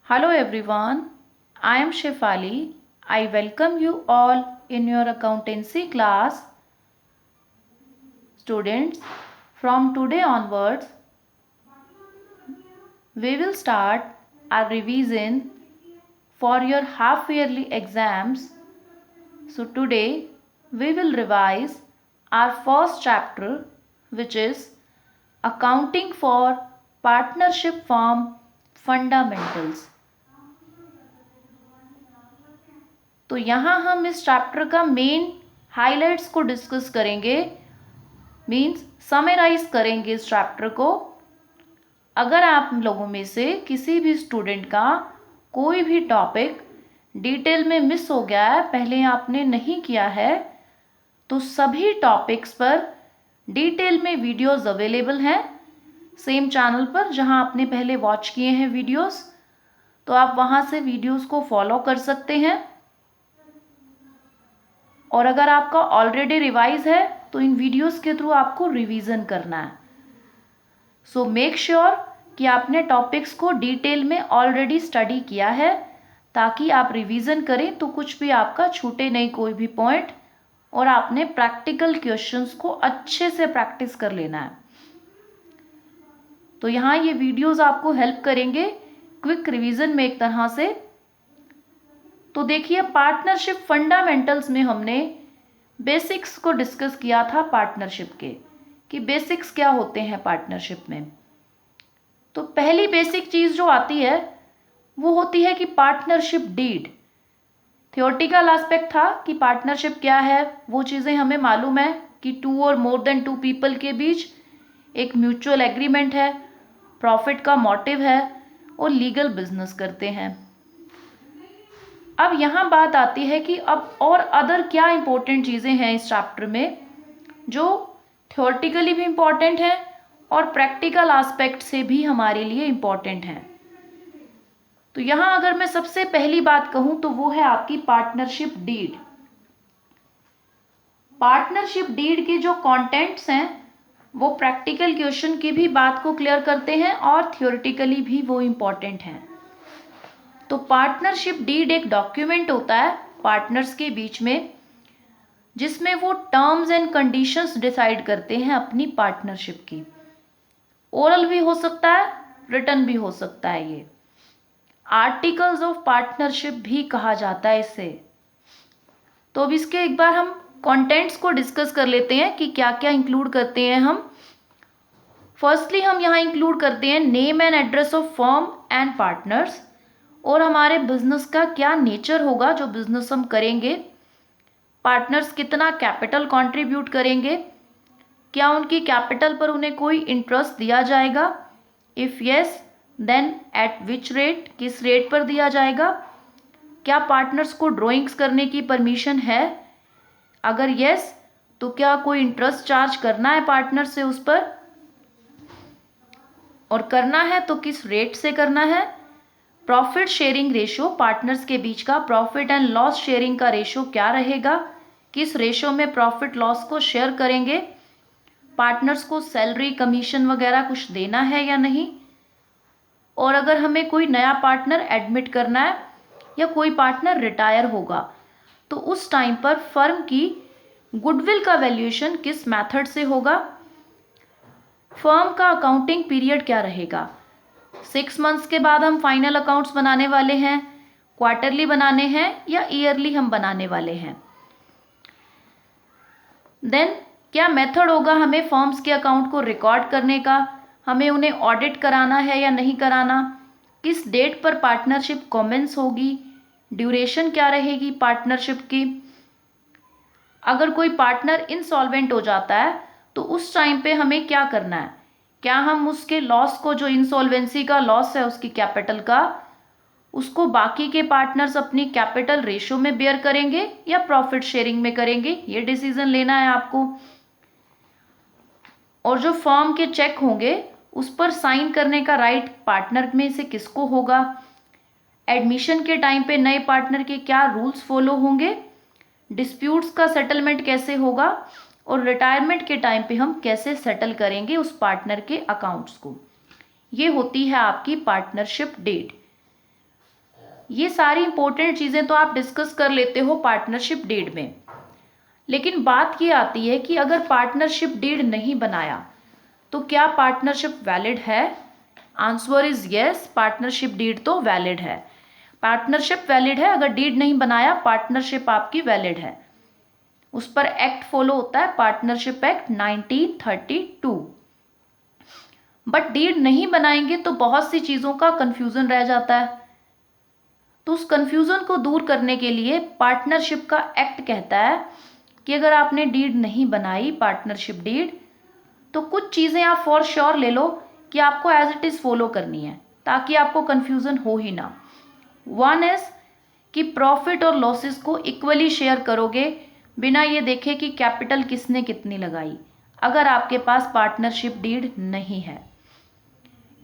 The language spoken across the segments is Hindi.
Hello everyone, I am Shefali. I welcome you all in your accountancy class. Students, from today onwards, we will start our revision for your half-yearly exams. So today, we will revise our first chapter, which is Accounting for Partnership Firm Fundamentals. तो यहाँ हम इस चैप्टर का मेन हाइलाइट्स को डिस्कस करेंगे, मीन्स समराइज करेंगे इस चैप्टर को। अगर आप लोगों में से किसी भी स्टूडेंट का कोई भी टॉपिक डिटेल में मिस हो गया है, पहले आपने नहीं किया है, तो सभी टॉपिक्स पर डिटेल में वीडियोस अवेलेबल हैं सेम चैनल पर जहां आपने पहले वॉच किए हैं वीडियोस, तो आप वहां से वीडियोस को फॉलो कर सकते हैं। और अगर आपका ऑलरेडी रिवाइज है तो इन वीडियोस के थ्रू आपको रिवीजन करना है। सो मेक श्योर कि आपने टॉपिक्स को डिटेल में ऑलरेडी स्टडी किया है, ताकि आप रिवीजन करें तो कुछ भी आपका छूटे नहीं कोई भी पॉइंट, और आपने प्रैक्टिकल क्वेश्चंस को अच्छे से प्रैक्टिस कर लेना है। तो यहाँ ये वीडियोस आपको हेल्प करेंगे क्विक रिवीजन में एक तरह से। तो देखिए, पार्टनरशिप फंडामेंटल्स में हमने बेसिक्स को डिस्कस किया था पार्टनरशिप के, कि बेसिक्स क्या होते हैं पार्टनरशिप में। तो पहली बेसिक चीज़ जो आती है वो होती है कि पार्टनरशिप डीड। थियोरेटिकल एस्पेक्ट था कि पार्टनरशिप क्या है, वो चीज़ें हमें मालूम है कि 2 और मोर देन 2 पीपल के बीच एक म्यूचुअल एग्रीमेंट है, प्रॉफिट का मोटिव है और लीगल बिजनेस करते हैं। अब यहाँ बात आती है कि अब और अदर क्या इंपॉर्टेंट चीज़ें हैं इस चैप्टर में जो थियोरेटिकली भी इम्पॉर्टेंट है और प्रैक्टिकल एस्पेक्ट से भी हमारे लिए इम्पॉर्टेंट है। तो यहाँ अगर मैं सबसे पहली बात कहूँ तो वो है आपकी पार्टनरशिप डीड। पार्टनरशिप डीड के जो कंटेंट्स हैं वो प्रैक्टिकल क्वेश्चन की भी बात को क्लियर करते हैं और थियोरेटिकली भी वो इम्पॉर्टेंट हैं। तो पार्टनरशिप डीड एक डॉक्यूमेंट होता है पार्टनर्स के बीच में, जिसमें वो टर्म्स एंड कंडीशंस डिसाइड करते हैं अपनी पार्टनरशिप की। ओरल भी हो सकता है, रिटन भी हो सकता है। ये आर्टिकल्स ऑफ पार्टनरशिप भी कहा जाता है इसे। तो अब इसके एक बार हम कंटेंट्स को डिस्कस कर लेते हैं कि क्या क्या इंक्लूड करते हैं हम। फर्स्टली हम यहाँ इंक्लूड करते हैं name and address of firm and partners, और हमारे बिजनेस का क्या नेचर होगा जो बिजनेस हम करेंगे, पार्टनर्स कितना कैपिटल कंट्रीब्यूट करेंगे, क्या उनकी कैपिटल पर उन्हें कोई इंटरेस्ट दिया जाएगा, if yes then at which rate, किस रेट पर दिया जाएगा, क्या पार्टनर्स को ड्राइंग्स करने की परमिशन है, अगर यस तो क्या कोई इंटरेस्ट चार्ज करना है पार्टनर से उस पर, और करना है तो किस रेट से करना है, प्रॉफिट शेयरिंग रेशो, पार्टनर्स के बीच का प्रॉफिट एंड लॉस शेयरिंग का रेशो क्या रहेगा, किस रेशो में प्रॉफिट लॉस को शेयर करेंगे, पार्टनर्स को सैलरी कमीशन वगैरह कुछ देना है या नहीं, और अगर हमें कोई नया पार्टनर एडमिट करना है या कोई पार्टनर रिटायर होगा तो उस टाइम पर फर्म की गुडविल का वैल्यूएशन किस मेथड से होगा, फर्म का अकाउंटिंग पीरियड क्या रहेगा, 6 मंथ्स के बाद हम फाइनल अकाउंट्स बनाने वाले हैं, क्वार्टरली बनाने हैं या ईयरली हम बनाने वाले हैं, देन क्या मेथड होगा हमें फर्म्स के अकाउंट को रिकॉर्ड करने का, हमें उन्हें ऑडिट कराना है या नहीं कराना, किस डेट पर पार्टनरशिप कमेंस होगी, ड्यूरेशन क्या रहेगी पार्टनरशिप की, अगर कोई पार्टनर इंसॉल्वेंट हो जाता है तो उस टाइम पे हमें क्या करना है, क्या हम उसके लॉस को, जो इंसॉल्वेंसी का लॉस है उसकी कैपिटल का, उसको बाकी के पार्टनर्स अपनी कैपिटल रेशो में बेयर करेंगे या प्रॉफिट शेयरिंग में करेंगे, ये डिसीजन लेना है आपको। और जो फर्म के चेक होंगे उस पर साइन करने का राइट पार्टनर में से किसको होगा, एडमिशन के टाइम पे नए पार्टनर के क्या रूल्स फॉलो होंगे, डिस्प्यूट्स का सेटलमेंट कैसे होगा, और रिटायरमेंट के टाइम पे हम कैसे सेटल करेंगे उस पार्टनर के अकाउंट्स को। ये होती है आपकी पार्टनरशिप डीड। ये सारी इंपॉर्टेंट चीज़ें तो आप डिस्कस कर लेते हो पार्टनरशिप डीड में, लेकिन बात ये आती है कि अगर पार्टनरशिप डीड नहीं बनाया तो क्या पार्टनरशिप वैलिड है? Answer is yes, partnership deed तो वैलिड है। पार्टनरशिप वैलिड है, अगर डीड नहीं बनाया पार्टनरशिप आपकी वैलिड है। उस पर एक्ट फॉलो होता है, पार्टनरशिप एक्ट 1932। बट डीड नहीं बनाएंगे तो बहुत सी चीज़ों का कंफ्यूजन रह जाता है। तो उस कंफ्यूजन को दूर करने के लिए पार्टनरशिप का एक्ट कहता है कि अगर आपने डीड नहीं बनाई, पार्टनरशिप डीड, तो कुछ चीज़ें आप फॉर श्योर ले लो कि आपको एज इट इज़ फॉलो करनी है, ताकि आपको कंफ्यूजन हो ही ना। वन इज कि प्रॉफिट और लॉसेस को इक्वली शेयर करोगे, बिना ये देखे कि कैपिटल किसने कितनी लगाई, अगर आपके पास पार्टनरशिप डीड नहीं है।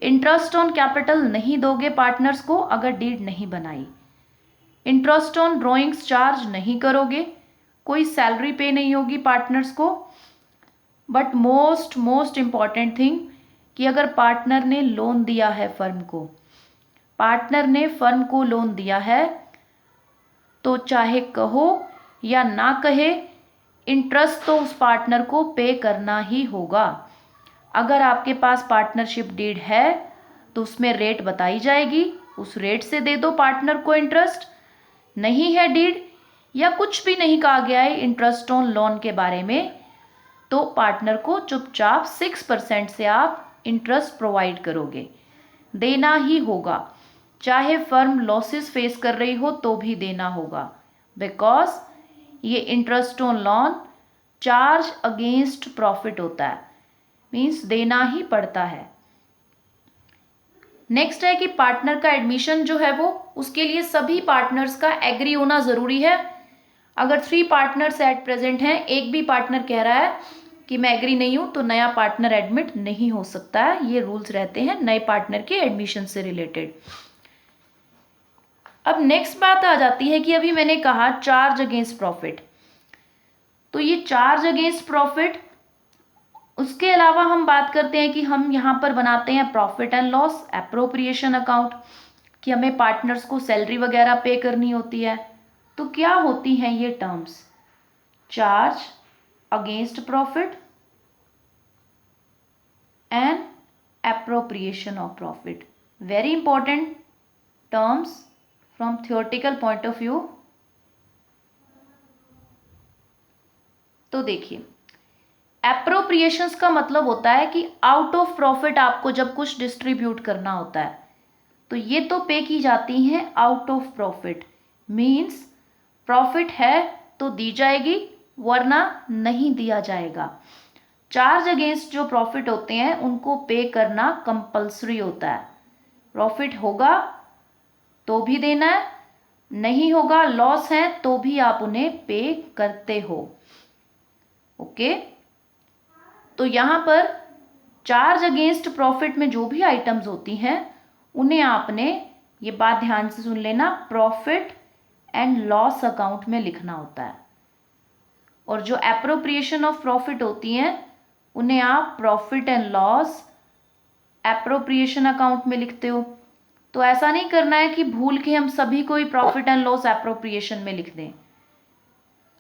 इंटरेस्ट ऑन कैपिटल नहीं दोगे पार्टनर्स को अगर डीड नहीं बनाई। इंटरेस्ट ऑन ड्रॉइंग्स चार्ज नहीं करोगे, कोई सैलरी पे नहीं होगी पार्टनर्स को। बट मोस्ट इम्पॉर्टेंट थिंग कि अगर पार्टनर ने लोन दिया है फर्म को, पार्टनर ने फर्म को लोन दिया है, तो चाहे कहो या ना कहे, इंटरेस्ट तो उस पार्टनर को पे करना ही होगा। अगर आपके पास पार्टनरशिप डीड है तो उसमें रेट बताई जाएगी, उस रेट से दे दो पार्टनर को इंटरेस्ट। नहीं है डीड या कुछ भी नहीं कहा गया है इंटरेस्ट ऑन लोन के बारे में, तो पार्टनर को चुपचाप 6% से आप इंटरेस्ट प्रोवाइड करोगे, देना ही होगा। चाहे फर्म लॉसेस फेस कर रही हो तो भी देना होगा, बिकॉज ये interest on loan charge against profit होता है, मीन्स देना ही पड़ता है। नेक्स्ट है कि पार्टनर का एडमिशन जो है वो, उसके लिए सभी पार्टनर्स का एग्री होना ज़रूरी है। अगर 3 पार्टनर्स एट प्रेजेंट हैं, एक भी पार्टनर कह रहा है कि मैं एग्री नहीं हूं, तो नया पार्टनर एडमिट नहीं हो सकता है। ये रूल्स रहते हैं नए पार्टनर के एडमिशन से रिलेटेड। अब नेक्स्ट बात आ जाती है कि अभी मैंने कहा चार्ज अगेंस्ट प्रॉफिट, तो ये चार्ज अगेंस्ट प्रॉफिट, उसके अलावा हम बात करते हैं कि हम यहाँ पर बनाते हैं profit and loss appropriation account, कि हमें पार्टनर्स को सैलरी वगैरह पे करनी होती है। तो क्या होती हैं ये terms? Charge against profit and appropriation of profit, very important terms from theoretical point of view. तो देखिए, एप्रोप्रिएशंस का मतलब होता है कि आउट ऑफ प्रॉफिट आपको जब कुछ डिस्ट्रीब्यूट करना होता है, तो ये तो पे की जाती हैं out of profit, means profit है तो दी जाएगी, वरना नहीं दिया जाएगा। चार्ज अगेंस्ट जो प्रॉफिट होते हैं उनको पे करना कंपल्सरी होता है। प्रॉफिट होगा तो भी देना है, नहीं होगा, लॉस है, तो भी आप उन्हें पे करते हो। ओके, तो यहाँ पर चार्ज अगेंस्ट प्रॉफिट में जो भी आइटम्स होती हैं उन्हें आपने, ये बात ध्यान से सुन लेना, प्रॉफिट एंड लॉस अकाउंट में लिखना होता है। और जो एप्रोप्रिएशन ऑफ प्रॉफिट होती हैं उन्हें आप profit and loss appropriation account में लिखते हो। तो ऐसा नहीं करना है कि भूल के हम सभी को ही प्रॉफिट एंड लॉस एप्रोप्रिएशन में लिख दें।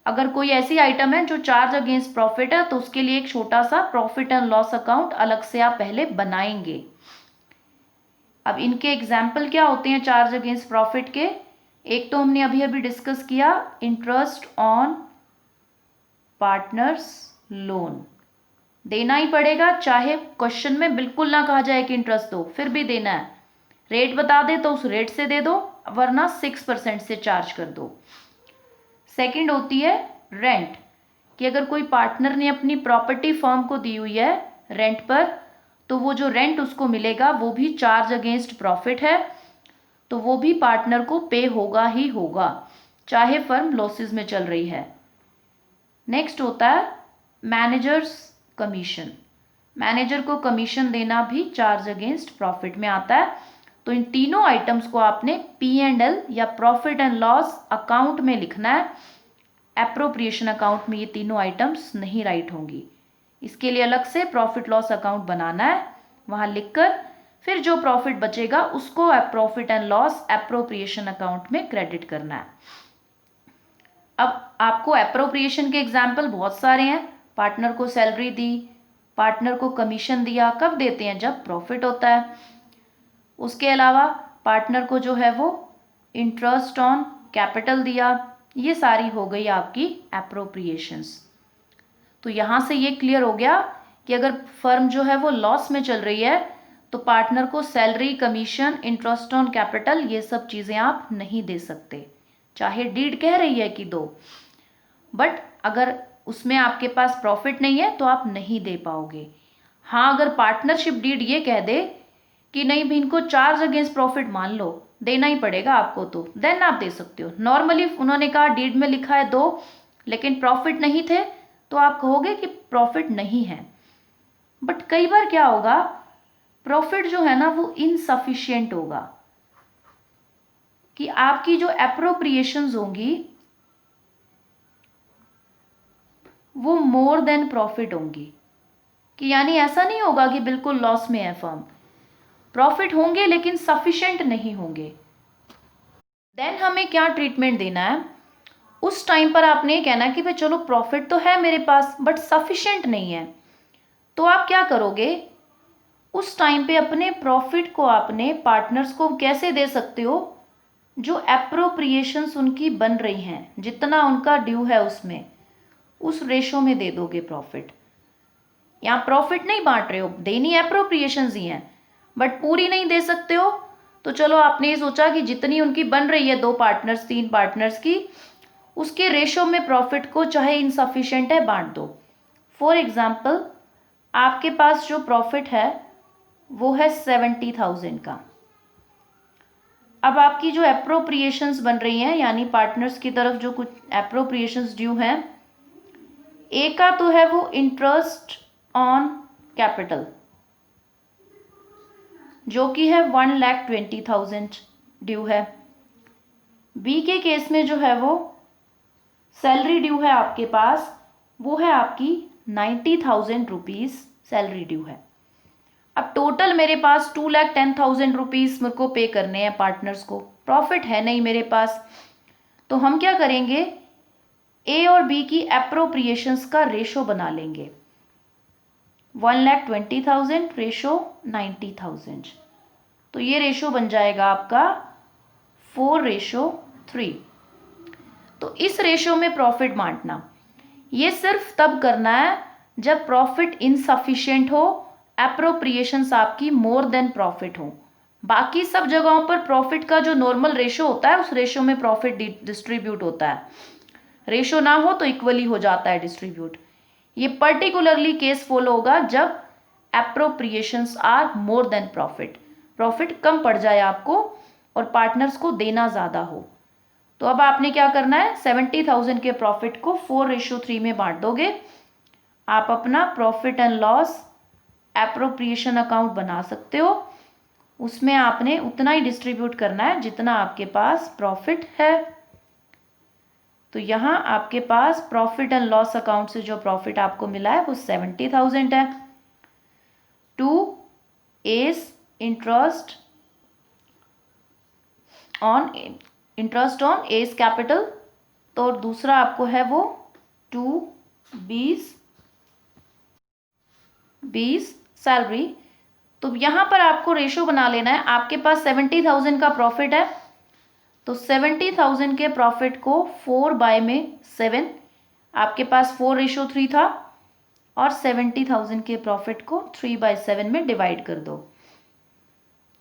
अगर कोई ऐसी आइटम है जो चार्ज अगेंस्ट प्रॉफिट है, तो उसके लिए एक छोटा सा प्रॉफिट एंड लॉस अकाउंट अलग से आप पहले बनाएंगे। अब इनके एग्जाम्पल क्या होते हैं चार्ज अगेंस्ट प्रॉफिट के? एक तो हमने अभी अभी डिस्कस किया, इंटरेस्ट ऑन पार्टनर्स लोन, देना ही पड़ेगा, चाहे क्वेश्चन में बिल्कुल ना कहा जाए कि इंटरेस्ट दो, फिर भी देना है। रेट बता दे तो उस रेट से दे दो, वरना 6% से चार्ज कर दो। सेकंड होती है रेंट, कि अगर कोई पार्टनर ने अपनी प्रॉपर्टी फर्म को दी हुई है रेंट पर, तो वो जो रेंट उसको मिलेगा वो भी चार्ज अगेंस्ट प्रॉफिट है, तो वो भी पार्टनर को पे होगा ही होगा, चाहे फर्म लॉसेस में चल रही है। नेक्स्ट होता है मैनेजर्स कमीशन, मैनेजर को कमीशन देना भी चार्ज अगेंस्ट प्रॉफिट में आता है। तो इन तीनों आइटम्स को आपने P&L या प्रॉफिट एंड लॉस अकाउंट में लिखना है। एप्रोप्रिएशन अकाउंट में ये तीनों आइटम्स नहीं राइट होंगी, इसके लिए अलग से प्रॉफिट लॉस अकाउंट बनाना है, वहाँ लिखकर फिर जो प्रॉफिट बचेगा उसको profit and loss appropriation account में क्रेडिट करना है। अब आपको एप्रोप्रिएशन के एग्जाम्पल बहुत सारे हैं। पार्टनर को सैलरी दी, पार्टनर को कमीशन दिया, कब देते हैं? जब प्रॉफिट होता है। उसके अलावा पार्टनर को जो है वो इंटरेस्ट ऑन कैपिटल दिया। ये सारी हो गई आपकी एप्रोप्रिएशंस। तो यहाँ से ये क्लियर हो गया कि अगर फर्म जो है वो लॉस में चल रही है तो पार्टनर को salary, commission, interest on capital, ये सब चीज़ें आप नहीं दे सकते, चाहे डीड कह रही है कि दो, बट अगर उसमें आपके पास प्रॉफिट नहीं है तो आप नहीं दे पाओगे। हाँ, अगर पार्टनरशिप डीड ये कह दे कि नहीं भी इनको चार्ज अगेंस्ट प्रॉफिट मान लो, देना ही पड़ेगा आपको, तो देन आप दे सकते हो। नॉर्मली उन्होंने कहा डीड में लिखा है दो, लेकिन प्रॉफिट नहीं थे, तो आप कहोगे कि प्रॉफिट नहीं है। बट कई बार क्या होगा, प्रॉफिट जो है ना वो इनसफिशिएंट होगा, कि आपकी जो एप्रोप्रिएशंस होंगी वो मोर देन प्रॉफिट होंगी, कि यानी ऐसा नहीं होगा कि बिल्कुल लॉस में है फर्म, प्रॉफिट होंगे लेकिन सफिशिएंट नहीं होंगे। देन हमें क्या ट्रीटमेंट देना है? उस टाइम पर आपने कहना है कि भाई चलो प्रॉफिट तो है मेरे पास बट सफिशिएंट नहीं है, तो आप क्या करोगे? उस टाइम पे अपने प्रॉफिट को आपने पार्टनर्स को कैसे दे सकते हो? जो एप्रोप्रिएशंस उनकी बन रही हैं, जितना उनका ड्यू है उसमें, उस रेशो में दे दोगे प्रॉफिट। यहाँ प्रॉफिट नहीं बांट रहे हो, देनी एप्रोप्रिएशंस ही हैं, बट पूरी नहीं दे सकते हो, तो चलो आपने ये सोचा कि जितनी उनकी बन रही है, 2 पार्टनर्स 3 पार्टनर्स की, उसके रेशो में प्रॉफिट को चाहे इनसफिशिएंट है बांट दो। फॉर एग्जाम्पल आपके पास जो प्रॉफिट है वो है 70,000 का। अब आपकी जो एप्रोप्रिएशंस बन रही हैं, यानी पार्टनर्स की तरफ जो कुछ एप्रोप्रिएशंस ड्यू हैं, ए का तो है वो इंटरेस्ट ऑन कैपिटल जो कि है 1,20,000 ड्यू है। बी के केस में जो है वो सैलरी ड्यू है आपके पास, वो है आपकी 90,000 रुपीज़ सैलरी ड्यू है। अब टोटल मेरे पास 2,10,000 रुपीज़ मेरे को पे करने हैं पार्टनर्स को, प्रॉफिट है नहीं मेरे पास, तो हम क्या करेंगे? ए और बी की एप्रोप्रिएशंस का रेशो बना लेंगे, 1,20,000 रेशो 90,000, तो ये रेशो बन जाएगा आपका 4:3। तो इस रेशो में प्रॉफिट बांटना, ये सिर्फ तब करना है जब प्रॉफिट इनसफिशिएंट हो, एप्रोप्रिएशंस आपकी मोर देन प्रॉफिट हो। बाकी सब जगहों पर प्रॉफिट का जो नॉर्मल रेशो होता है, उस रेशो में प्रॉफिट डिस्ट्रीब्यूट होता है, रेशो ना हो तो इक्वली हो जाता है डिस्ट्रीब्यूट। ये पर्टिकुलरली केस फॉलो होगा जब appropriations are more than profit, profit कम पड़ जाए आपको और पार्टनर्स को देना ज़्यादा हो। तो अब आपने क्या करना है? 70,000 के प्रॉफिट को 4:3 में बांट दोगे। आप अपना profit and loss appropriation account बना सकते हो, उसमें आपने उतना ही डिस्ट्रीब्यूट करना है जितना आपके पास प्रॉफिट है। तो यहाँ आपके पास प्रॉफिट एंड लॉस अकाउंट से जो प्रॉफिट आपको मिला है वो 70,000 है। 2 is interest on as capital, तो दूसरा आपको है वो 2 बीस सैलरी। तो यहाँ पर आपको रेशो बना लेना है, आपके पास 70,000 का प्रॉफिट है, तो 70,000 के प्रॉफिट को 4/7, आपके पास 4:3 था, और 70,000 के प्रॉफिट को 3/7 में डिवाइड कर दो।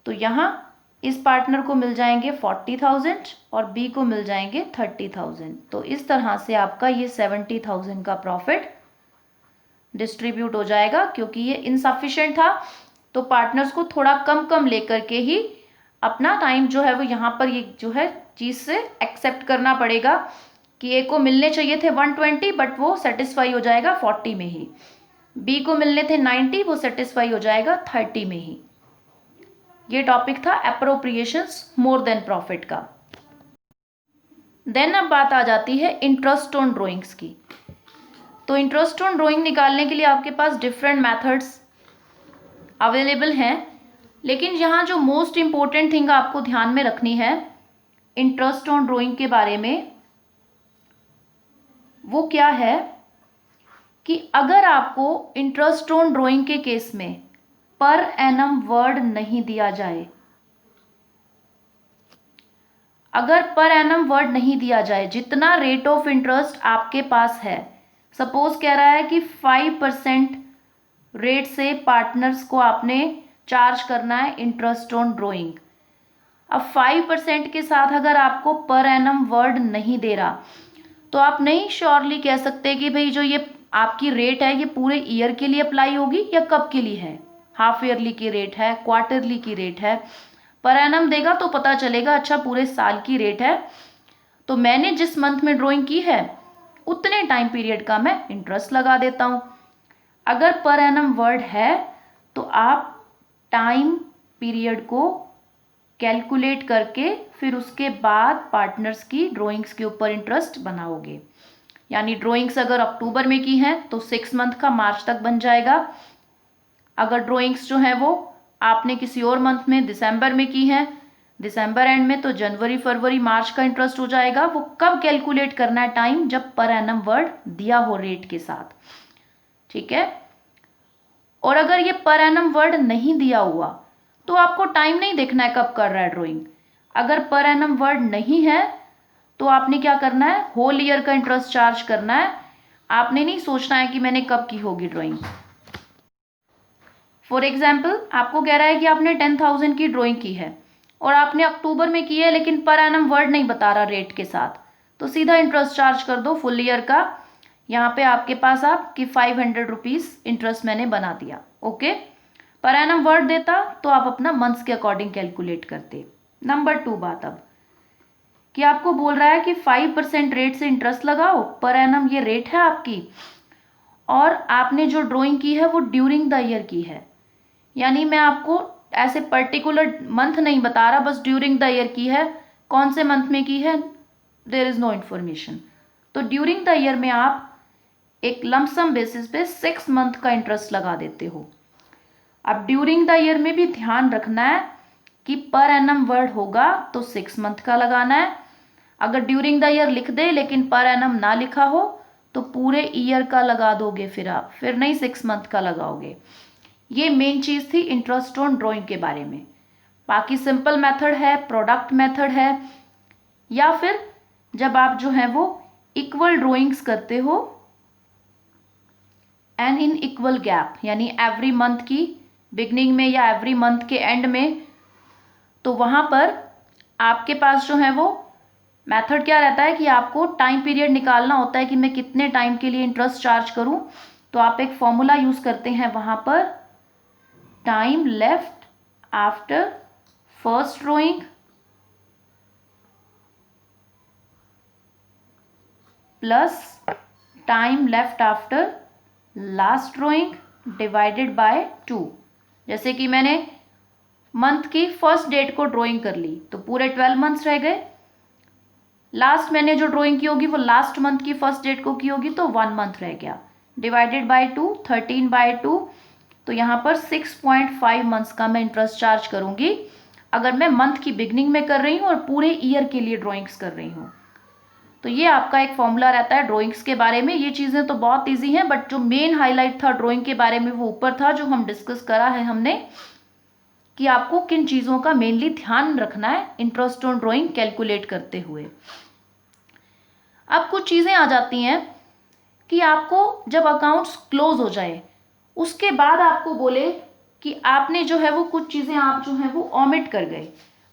तो यहाँ इस पार्टनर को मिल जाएंगे 40,000 और बी को मिल जाएंगे 30,000। तो इस तरह से आपका ये 70,000 का प्रॉफिट डिस्ट्रीब्यूट हो जाएगा। क्योंकि ये इनसफिशिएंट था तो पार्टनर्स को थोड़ा कम कम लेकर के ही अपना टाइम जो है वो यहाँ पर ये जो है चीज़ से एक्सेप्ट करना पड़ेगा कि ए को मिलने चाहिए थे 120 बट वो सेटिस्फाई हो जाएगा 40 में ही, बी को मिलने थे 90 वो सेटिस्फाई हो जाएगा 30 में ही। ये टॉपिक था एप्रोप्रिएशंस मोर देन प्रॉफिट का। देन अब बात आ जाती है इंटरेस्ट ऑन ड्रॉइंग्स की। तो इंटरेस्ट ऑन ड्रॉइंग निकालने के लिए आपके पास डिफरेंट मेथड्स अवेलेबल हैं। लेकिन यहाँ जो मोस्ट इम्पोर्टेंट थिंग आपको ध्यान में रखनी है इंटरेस्ट ऑन ड्राइंग के बारे में, वो क्या है कि अगर आपको इंटरेस्ट ऑन ड्राइंग के केस में पर एनम वर्ड नहीं दिया जाए, अगर पर एनम वर्ड नहीं दिया जाए, जितना रेट ऑफ इंटरेस्ट आपके पास है, सपोज कह रहा है कि 5% रेट से पार्टनर्स को आपने चार्ज करना है इंटरेस्ट ऑन ड्राइंग। अब 5% के साथ अगर आपको पर एनम वर्ड नहीं दे रहा, तो आप नहीं श्योरली कह सकते कि भाई जो ये आपकी रेट है ये पूरे ईयर के लिए अप्लाई होगी या कब के लिए है, हाफ ईयरली की रेट है, क्वार्टरली की रेट है। पर एनम देगा तो पता चलेगा अच्छा पूरे साल की रेट है, तो मैंने जिस मंथ में ड्राइंग की है उतने टाइम पीरियड का मैं इंटरेस्ट लगा देता हूँ। अगर पर एनम वर्ड है तो आप टाइम पीरियड को कैलकुलेट करके फिर उसके बाद पार्टनर्स की ड्राइंग्स के ऊपर इंटरेस्ट बनाओगे। यानी ड्राइंग्स अगर अक्टूबर में की हैं तो 6 मंथ का मार्च तक बन जाएगा। अगर ड्राइंग्स जो है वो आपने किसी और मंथ में दिसंबर में की है, दिसंबर एंड में, तो जनवरी फरवरी मार्च का इंटरेस्ट हो जाएगा। वो कब कैलकुलेट करना है टाइम, जब पर एनम वर्ड दिया हो रेट के साथ, ठीक है। और अगर ये पर एनम वर्ड नहीं दिया हुआ तो आपको टाइम नहीं देखना है कब कर रहा है ड्राइंग। अगर पर एनम वर्ड नहीं है तो आपने क्या करना है, होल ईयर का इंटरेस्ट चार्ज करना है। आपने नहीं सोचना है कि मैंने कब की होगी ड्राइंग। फॉर एग्जाम्पल आपको कह रहा है कि आपने 10,000 की ड्राइंग की है और आपने अक्टूबर में की है, लेकिन पर एनम वर्ड नहीं बता रहा रेट के साथ, तो सीधा इंटरेस्ट चार्ज कर दो फुल ईयर का। यहाँ पे आपके पास आपकी 500 रुपीज़ इंटरेस्ट मैंने बना दिया, ओके। पर एनम वर्ड देता तो आप अपना मंथ्स के अकॉर्डिंग कैलकुलेट करते। नंबर 2 बात अब कि आपको बोल रहा है कि 5% रेट से इंटरेस्ट लगाओ, पर एनम ये रेट है आपकी, और आपने जो ड्राइंग की है वो ड्यूरिंग द ईयर की है। यानी मैं आपको ऐसे पर्टिकुलर मंथ नहीं बता रहा, बस ड्यूरिंग द ईयर की है। कौन से मंथ में की है, देयर इज नो इन्फॉर्मेशन। तो ड्यूरिंग द ईयर में आप एक लमसम बेसिस पे 6 मंथ का इंटरेस्ट लगा देते हो। अब ड्यूरिंग द ईयर में भी ध्यान रखना है कि पर एनम वर्ड होगा तो 6 मंथ का लगाना है। अगर ड्यूरिंग द ईयर लिख दे लेकिन पर एनम ना लिखा हो तो पूरे ईयर का लगा दोगे, फिर आप फिर नहीं 6 मंथ का लगाओगे। ये मेन चीज़ थी इंटरेस्ट ऑन ड्राइंग के बारे में। बाकी सिंपल मेथड है, प्रोडक्ट मेथड है, या फिर जब आप जो है वो इक्वल ड्राइंग्स करते हो एंड इन इक्वल गैप, यानी एवरी मंथ की बिगनिंग में या एवरी मंथ के एंड में, तो वहाँ पर आपके पास जो है वो मेथड क्या रहता है कि आपको टाइम पीरियड निकालना होता है कि मैं कितने टाइम के लिए इंटरेस्ट चार्ज करूँ। तो आप एक फॉर्मूला यूज़ करते हैं वहाँ पर, time left after first drawing plus time left after last drawing divided by 2। जैसे कि मैंने मंथ की फर्स्ट डेट को ड्राइंग कर ली तो पूरे 12 मंथ्स रह गए। लास्ट मैंने जो ड्राइंग की होगी वो लास्ट मंथ की फर्स्ट डेट को की होगी तो 1 मंथ रह गया, डिवाइडेड बाय 2, 13/2। तो यहाँ पर 6.5 मंथ्स का मैं इंटरेस्ट चार्ज करूँगी अगर मैं मंथ की बिगनिंग में कर रही हूँ और पूरे ईयर के लिए ड्राइंग्स कर रही हूँ। तो ये आपका एक फॉर्मूला रहता है ड्राइंग्स के बारे में। ये चीज़ें तो बहुत ईजी हैं, बट जो मेन हाईलाइट था ड्राइंग के बारे में वो ऊपर था, जो हम डिस्कस करा है हमने कि आपको किन चीज़ों का मेनली ध्यान रखना है इंटरेस्ट ऑन ड्राइंग कैलकुलेट करते हुए। अब कुछ चीज़ें आ जाती हैं कि आपको जब अकाउंट्स क्लोज हो जाए उसके बाद आपको बोले कि आपने जो है वो कुछ चीज़ें आप जो है वो ऑमिट कर गए,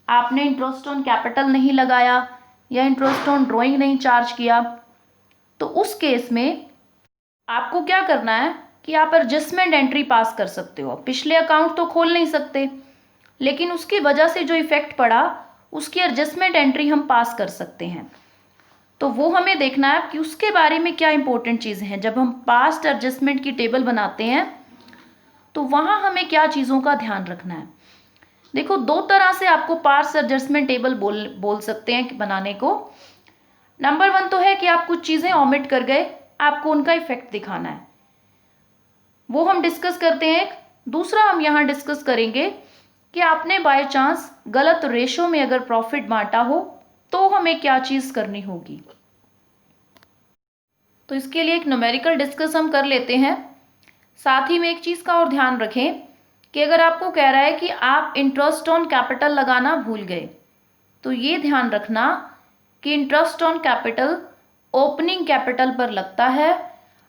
आपने इंटरेस्ट ऑन कैपिटल नहीं लगाया या इंटरेस्ट ऑन ड्राइंग नहीं चार्ज किया। तो उस केस में आपको क्या करना है कि आप एडजस्टमेंट एंट्री पास कर सकते हो। पिछले अकाउंट तो खोल नहीं सकते, लेकिन उसकी वजह से जो इफेक्ट पड़ा उसकी एडजस्टमेंट एंट्री हम पास कर सकते हैं। तो वो हमें देखना है कि उसके बारे में क्या इंपॉर्टेंट चीज़ें हैं। जब हम पास्ट एडजस्टमेंट की टेबल बनाते हैं तो वहाँ हमें क्या चीज़ों का ध्यान रखना है। देखो, 2 तरह से आपको पास्ट एडजस्टमेंट टेबल बोल सकते हैं बनाने को। नंबर 1 तो है कि आप कुछ चीज़ें ऑमिट कर गए, आपको उनका इफेक्ट दिखाना है, वो हम डिस्कस करते हैं। दूसरा हम यहाँ डिस्कस करेंगे कि आपने बाय चांस गलत रेशो में अगर प्रॉफिट बांटा हो तो हमें क्या चीज़ करनी होगी। तो इसके लिए एक न्यूमेरिकल डिस्कस हम कर लेते हैं। साथ ही में एक चीज़ का और ध्यान रखें कि अगर आपको कह रहा है कि आप इंटरेस्ट ऑन कैपिटल लगाना भूल गए, तो ये ध्यान रखना कि interest on capital opening capital पर लगता है।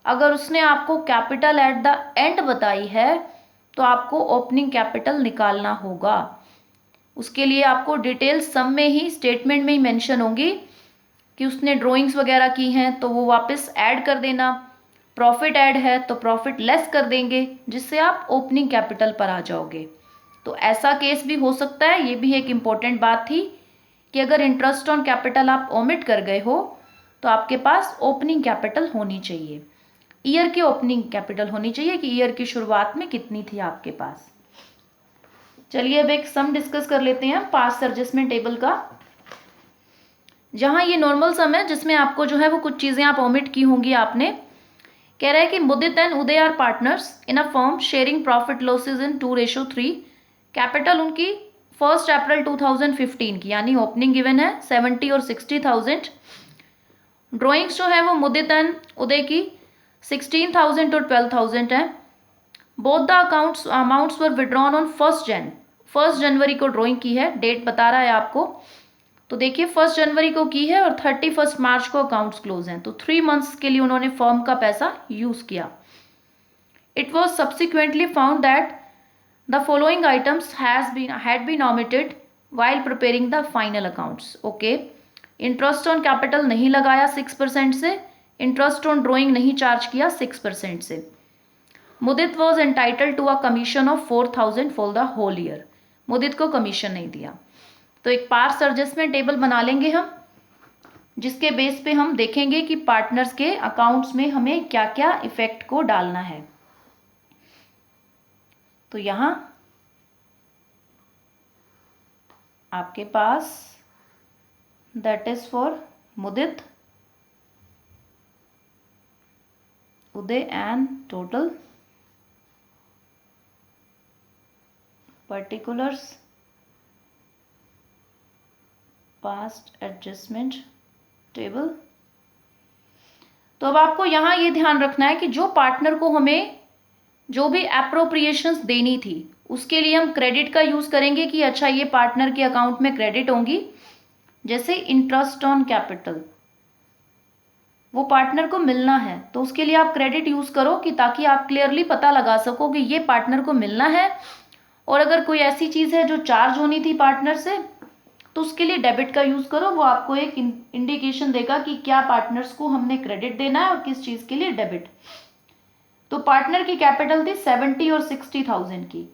अगर उसने आपको कैपिटल एट द एंड बताई है तो आपको ओपनिंग कैपिटल निकालना होगा। उसके लिए आपको डिटेल सम में ही, स्टेटमेंट में ही मेंशन होंगी कि उसने ड्राइंग्स वगैरह की हैं तो वो वापस ऐड कर देना, प्रॉफिट ऐड है तो प्रॉफिट लेस कर देंगे, जिससे आप ओपनिंग कैपिटल पर आ जाओगे। तो ऐसा केस भी हो सकता है। ये भी एक इम्पॉर्टेंट बात थी कि अगर इंटरेस्ट ऑन कैपिटल आप ओमिट कर गए हो तो आपके पास ओपनिंग कैपिटल होनी चाहिए, ईयर की ओपनिंग कैपिटल होनी चाहिए कि ईयर की शुरुआत में कितनी थी आपके पास। चलिए अब एक सम डिस्कस कर लेते हैं पास्ट एडजस्टमेंट टेबल का। जहां ये नॉर्मल सम है जिसमें आपको जो है वो कुछ चीज़ें आप ओमिट की होंगी आपने। कह रहा है कि Mudit and Uday are partners in a firm sharing profit losses in 2:3। Capital उनकी 1 अप्रैल 2015 की, यानी ओपनिंग गिवन है 70 और 60,000। ड्राइंग्स जो है वो मुदित एंड उदय की 16,000 और 12,000 है। Both the amounts were withdrawn on 1 जनवरी को ड्राइंग की है, डेट बता रहा है आपको। तो देखिए 1 जनवरी को की है और 31 मार्च को अकाउंट्स क्लोज हैं, तो 3 मंथ्स के लिए उन्होंने फर्म का पैसा यूज किया। It was subsequently found that the following items had been omitted while preparing the final accounts। Okay, interest on capital नहीं लगाया 6% से, इंटरेस्ट ऑन ड्राइंग नहीं चार्ज किया 6% से। Mudit was entitled to a commission of 4,000 for the whole year. Mudit को कमीशन नहीं दिया। तो एक पास्ट एडजस्टमेंट टेबल बना लेंगे हम, जिसके बेस पे हम देखेंगे कि पार्टनर्स के अकाउंट्स में हमें क्या क्या इफेक्ट को डालना है। तो यहां आपके पास that is for Mudit, Uday and total particulars past adjustment table. तो अब आपको यहां ये ध्यान रखना है कि जो पार्टनर को हमें जो भी एप्रोप्रिएशंस देनी थी उसके लिए हम क्रेडिट का यूज करेंगे कि अच्छा ये पार्टनर के अकाउंट में क्रेडिट होंगी। जैसे इंटरेस्ट ऑन कैपिटल वो पार्टनर को मिलना है तो उसके लिए आप क्रेडिट यूज करो कि ताकि आप क्लियरली पता लगा सको कि ये पार्टनर को मिलना है। और अगर कोई ऐसी चीज है जो चार्ज होनी थी पार्टनर से तो उसके लिए डेबिट का यूज करो। वो आपको एक इंडिकेशन देगा कि क्या पार्टनर्स को हमने क्रेडिट देना है और किस चीज के लिए डेबिट। तो पार्टनर की कैपिटल थी 70 और 60,000 की,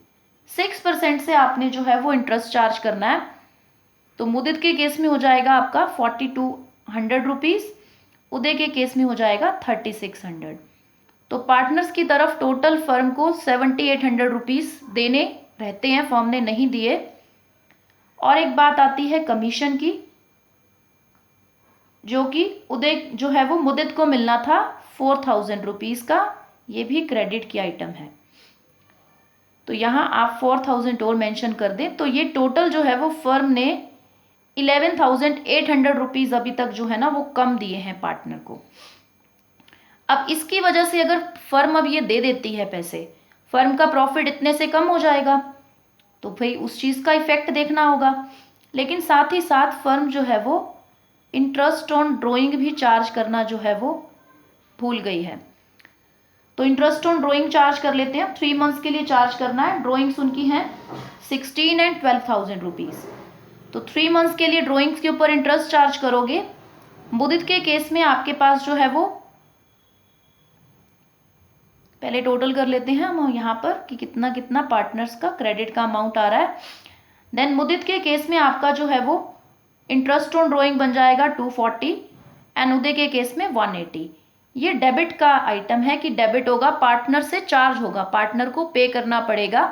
6% से आपने जो है वो इंटरेस्ट चार्ज करना है। तो मुदित के केस में हो जाएगा आपका 4,200 रुपीज, उदय के केस में हो जाएगा 3,600। तो पार्टनर्स की तरफ टोटल फर्म को 7,800 रुपीज देने रहते हैं, फर्म ने नहीं दिए। और एक बात आती है कमीशन की, जो कि उदय जो है वो मुदित को मिलना था 4,000 रुपीज का, ये भी क्रेडिट की आइटम है। तो यहां आप 4,000 और मेंशन कर दें तो ये टोटल जो है वो फर्म ने 11,800 रुपीज अभी तक जो है ना वो कम दिए हैं पार्टनर को। अब इसकी वजह से अगर फर्म अब ये दे देती है पैसे, फर्म का प्रॉफिट इतने से कम हो जाएगा, तो भाई उस चीज़ का इफेक्ट देखना होगा। लेकिन साथ ही साथ फर्म जो है वो इंटरेस्ट ऑन ड्राइंग भी चार्ज करना जो है वो भूल गई है। तो इंटरेस्ट ऑन ड्राइंग चार्ज कर लेते हैं, 3 मंथ्स के लिए चार्ज करना है। ड्राइंग्स उनकी हैं 16 एंड 12,000 रुपीज़। तो 3 मंथ्स के लिए ड्राइंग्स के ऊपर इंटरेस्ट चार्ज करोगे। मुदित के केस में आपके पास जो है वो पहले टोटल कर लेते हैं हम यहाँ पर कि कितना कितना पार्टनर्स का क्रेडिट का अमाउंट आ रहा है। देन मुदित के केस में आपका जो है वो इंटरेस्ट ऑन ड्राइंग बन जाएगा 240 एंड उदय के केस में 180। ये डेबिट का आइटम है कि डेबिट होगा, पार्टनर से चार्ज होगा, पार्टनर को पे करना पड़ेगा।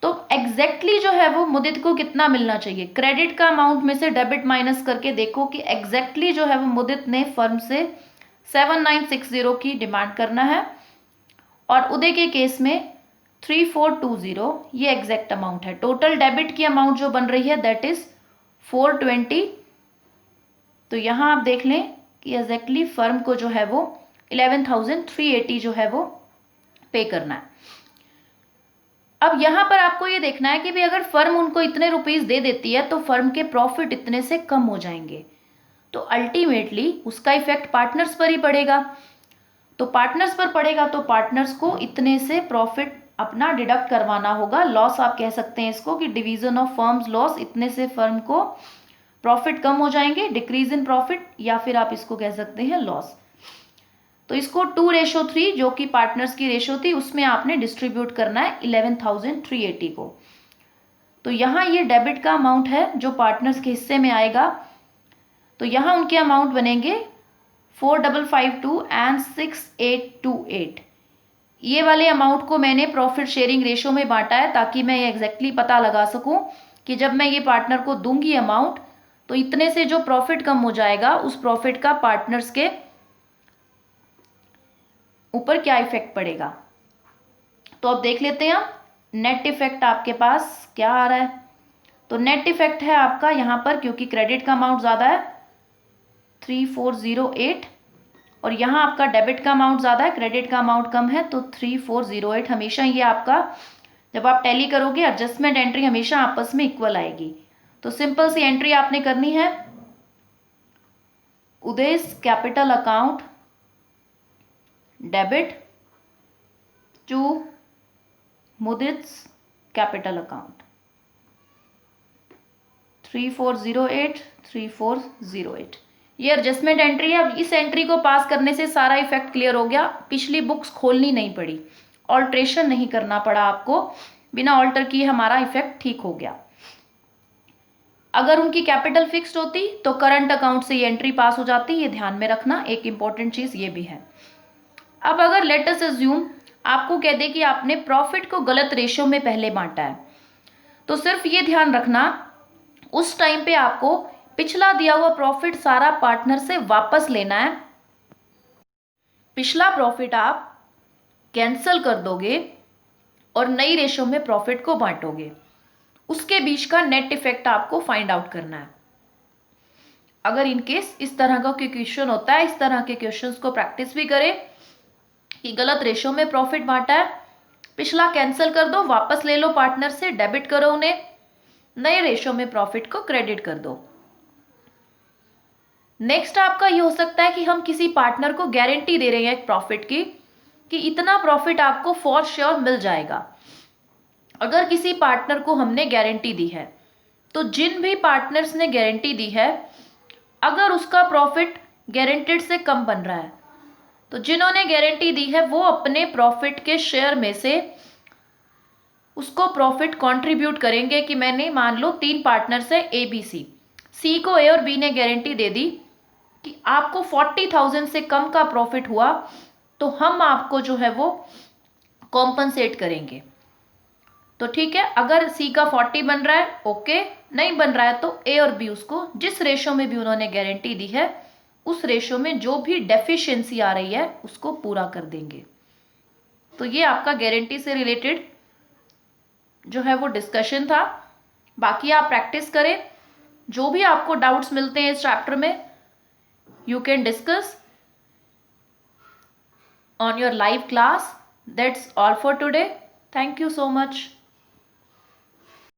तो एग्जैक्टली जो है वो मुदित को कितना मिलना चाहिए, क्रेडिट का अमाउंट में से डेबिट माइनस करके देखो कि एग्जैक्टली जो है वो मुदित ने फर्म से 7,960 की डिमांड करना है। और उदय के केस में 3420 ये एग्जैक्ट अमाउंट है। टोटल डेबिट की अमाउंट जो बन रही है दैट इज 420। तो यहाँ आप देख लें कि एग्जैक्टली फर्म को जो है वो 11,380 जो है वो पे करना है। अब यहाँ पर आपको ये देखना है कि भाई अगर फर्म उनको इतने रुपीस दे देती है तो फर्म के प्रॉफिट इतने से कम हो जाएंगे, तो अल्टीमेटली उसका इफेक्ट पार्टनर्स पर ही पड़ेगा। तो पार्टनर्स पर पड़ेगा तो पार्टनर्स को इतने से प्रॉफिट अपना डिडक्ट करवाना होगा। लॉस आप कह सकते हैं इसको कि डिवीजन ऑफ फर्म्स लॉस, इतने से फर्म को प्रॉफिट कम हो जाएंगे, डिक्रीज इन प्रॉफिट, या फिर आप इसको कह सकते हैं लॉस। तो इसको 2:3 जो कि पार्टनर्स की रेशो थी उसमें आपने डिस्ट्रीब्यूट करना है 11,380 को। तो यहाँ ये डेबिट का अमाउंट है जो पार्टनर्स के हिस्से में आएगा। तो यहाँ उनके अमाउंट बनेंगे 4,552 एंड 6,828। ये वाले अमाउंट को मैंने प्रॉफिट शेयरिंग रेशो में बांटा है ताकि मैं ये एग्जैक्टली पता लगा सकूं कि जब मैं ये पार्टनर को दूंगी अमाउंट तो इतने से जो प्रॉफिट कम हो जाएगा उस प्रॉफिट का पार्टनर्स के ऊपर क्या इफेक्ट पड़ेगा। तो अब देख लेते हैं नेट इफेक्ट आपके पास क्या आ रहा है। तो नेट इफेक्ट है आपका यहाँ पर, क्योंकि क्रेडिट का अमाउंट ज़्यादा है 3,408 और यहाँ आपका डेबिट का अमाउंट ज़्यादा है, क्रेडिट का अमाउंट कम है, तो 3,408। हमेशा ये आपका जब आप टैली करोगे एडजस्टमेंट एंट्री हमेशा आपस में इक्वल आएगी। तो सिंपल सी एंट्री आपने करनी है, Uday's capital account debit to Mudit's capital account 3,408 3,408। ये एडजस्टमेंट एंट्री है। अब इस एंट्री को पास करने से सारा इफेक्ट क्लियर हो गया, पिछली बुक्स खोलनी नहीं पड़ी, ऑल्ट्रेशन नहीं करना पड़ा आपको, बिना ऑल्टर किए हमारा इफेक्ट ठीक हो गया। अगर उनकी कैपिटल फिक्स्ड होती तो करंट अकाउंट से ये एंट्री पास हो जाती, ये ध्यान में रखना, एक इंपॉर्टेंट चीज ये भी है। अब अगर लेट अस अज्यूम आपको कह दे कि आपने प्रॉफिट को गलत रेशो में पहले बांटा है, तो सिर्फ ये ध्यान रखना उस टाइम पे आपको पिछला दिया हुआ प्रॉफिट सारा पार्टनर से वापस लेना है। पिछला प्रॉफिट आप कैंसिल कर दोगे और नई रेशो में प्रॉफिट को बांटोगे, उसके बीच का नेट इफेक्ट आपको फाइंड आउट करना है। अगर इनकेस इस तरह का कोई क्वेश्चन होता है, इस तरह के क्वेश्चंस को प्रैक्टिस भी करें कि गलत रेशो में प्रॉफिट बांटा है, पिछला कैंसिल कर दो, वापस ले लो पार्टनर से, डेबिट करो उन्हें, नए रेशो में प्रॉफिट को क्रेडिट कर दो। नेक्स्ट आपका ये हो सकता है कि हम किसी पार्टनर को गारंटी दे रहे हैं एक प्रॉफिट की कि इतना प्रॉफिट आपको फॉर श्योर मिल जाएगा। अगर किसी पार्टनर को हमने गारंटी दी है तो जिन भी पार्टनर्स ने गारंटी दी है अगर उसका प्रॉफिट गारंटेड से कम बन रहा है तो जिन्होंने गारंटी दी है वो अपने प्रॉफिट के शेयर में से उसको प्रॉफिट कंट्रीब्यूट करेंगे। कि मैंने मान लो 3 पार्टनर्स है ए बी सी, सी को ए और बी ने गारंटी दे दी कि आपको 40,000 से कम का प्रॉफिट हुआ तो हम आपको जो है वो कॉम्पनसेट करेंगे। तो ठीक है, अगर सी का 40 बन रहा है ओके, नहीं बन रहा है तो ए और बी उसको जिस रेशो में भी उन्होंने गारंटी दी है उस रेशो में जो भी डेफिशिएंसी आ रही है उसको पूरा कर देंगे। तो ये आपका गारंटी से रिलेटेड जो है वो डिस्कशन था। बाकी आप प्रैक्टिस करें, जो भी आपको डाउट्स मिलते हैं इस चैप्टर में you can discuss on your live class. That's all for today. Thank you so much.